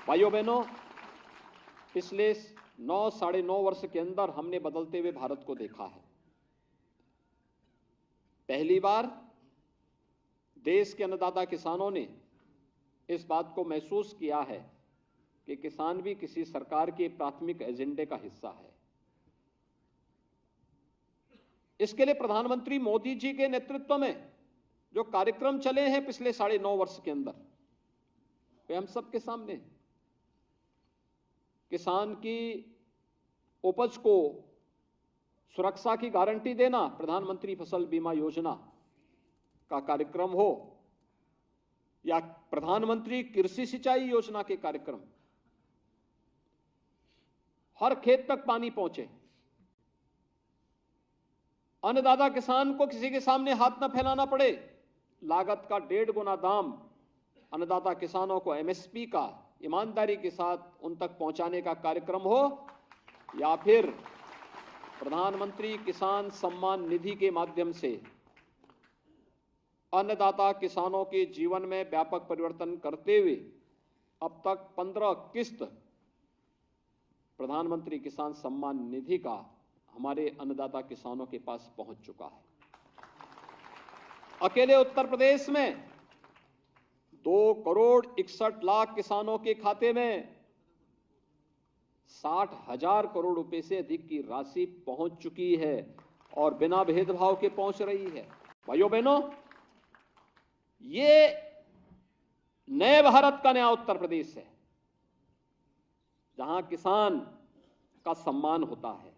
भाइयों बहनों, पिछले 9-9.5 वर्ष के अंदर हमने बदलते हुए भारत को देखा है। पहली बार देश के अन्नदाता किसानों ने इस बात को महसूस किया है कि किसान भी किसी सरकार के प्राथमिक एजेंडे का हिस्सा है। इसके लिए प्रधानमंत्री मोदी जी के नेतृत्व में जो कार्यक्रम चले हैं पिछले 9.5 वर्ष के अंदर, वे हम सबके सामने। किसान की उपज को सुरक्षा की गारंटी देना, प्रधानमंत्री फसल बीमा योजना का कार्यक्रम हो या प्रधानमंत्री कृषि सिंचाई योजना के कार्यक्रम, हर खेत तक पानी पहुंचे, अन्नदाता किसान को किसी के सामने हाथ न फैलाना पड़े, लागत का 1.5 गुना दाम अन्नदाता किसानों को एमएसपी का ईमानदारी के साथ उन तक पहुंचाने का कार्यक्रम हो, या फिर प्रधानमंत्री किसान सम्मान निधि के माध्यम से अन्नदाता किसानों के जीवन में व्यापक परिवर्तन करते हुए अब तक 15 किस्त प्रधानमंत्री किसान सम्मान निधि का हमारे अन्नदाता किसानों के पास पहुंच चुका है। अकेले उत्तर प्रदेश में 2,61,00,000 किसानों के खाते में 60,000 करोड़ रुपए से अधिक की राशि पहुंच चुकी है और बिना भेदभाव के पहुंच रही है। भाइयों बहनों, ये नए भारत का नया उत्तर प्रदेश है, जहां किसान का सम्मान होता है,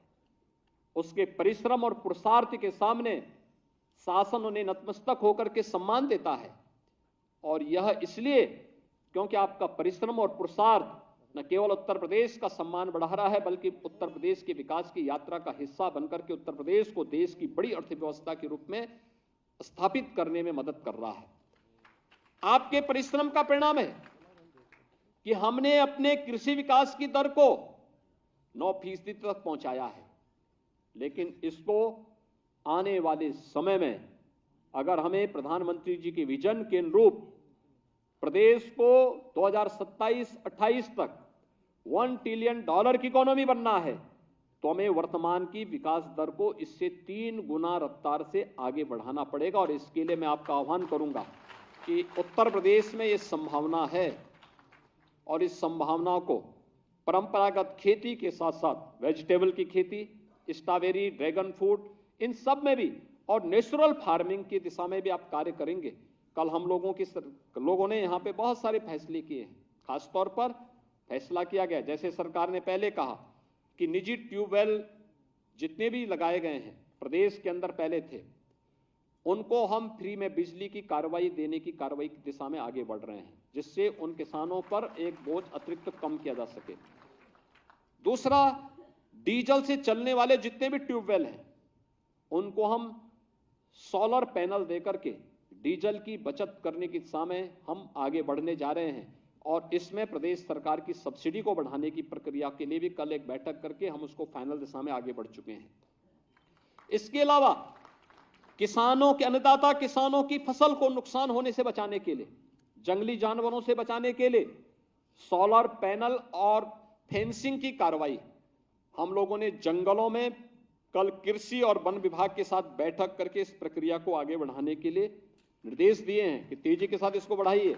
उसके परिश्रम और पुरुषार्थ के सामने शासन उन्हें नतमस्तक होकर के सम्मान देता है। और यह इसलिए क्योंकि आपका परिश्रम और पुरुषार्थ न केवल उत्तर प्रदेश का सम्मान बढ़ा रहा है, बल्कि उत्तर प्रदेश के विकास की यात्रा का हिस्सा बनकर के उत्तर प्रदेश को देश की बड़ी अर्थव्यवस्था के रूप में स्थापित करने में मदद कर रहा है। आपके परिश्रम का परिणाम है कि हमने अपने कृषि विकास की दर को 9% तक पहुंचाया है, लेकिन इसको आने वाले समय में अगर हमें प्रधानमंत्री जी के विजन के अनुरूप प्रदेश को 2027-28 तक $1 ट्रिलियन की इकोनॉमी बनना है, तो हमें वर्तमान की विकास दर को इससे 3 गुना रफ्तार से आगे बढ़ाना पड़ेगा। और इसके लिए मैं आपका आह्वान करूंगा कि उत्तर प्रदेश में ये संभावना है और इस संभावना को परंपरागत खेती के साथ साथ वेजिटेबल की खेती, स्ट्रॉबेरी, ड्रैगन फ्रूट, इन सब में भी और नेचुरल फार्मिंग की दिशा में भी आप कार्य करेंगे। कल हम लोगों ने यहाँ पे बहुत सारे फैसले किए हैं। खासतौर पर फैसला किया गया, जैसे सरकार ने पहले कहा कि निजी ट्यूबवेल जितने भी लगाए गए हैं प्रदेश के अंदर पहले थे, उनको हम फ्री में बिजली की कार्रवाई देने की कार्रवाई की दिशा में आगे बढ़ रहे हैं, जिससे उन किसानों पर एक बोझ अतिरिक्त कम किया जा सके। दूसरा, डीजल से चलने वाले जितने भी ट्यूबवेल हैं उनको हम सोलर पैनल देकर के डीजल की बचत करने की दिशा में हम आगे बढ़ने जा रहे हैं। और इसमें प्रदेश सरकार की सब्सिडी को बढ़ाने की प्रक्रिया के लिए भी कल एक बैठक करके हम उसको फाइनल दिशा में आगे बढ़ चुके हैं। इसके अलावा किसानों के अन्नदाता किसानों की फसल को नुकसान होने से बचाने के लिए, जंगली जानवरों से बचाने के लिए सोलर पैनल और फेंसिंग की कार्रवाई हम लोगों ने जंगलों में कल कृषि और वन विभाग के साथ बैठक करके इस प्रक्रिया को आगे बढ़ाने के लिए निर्देश दिए हैं कि तेजी के साथ इसको बढ़ाइए।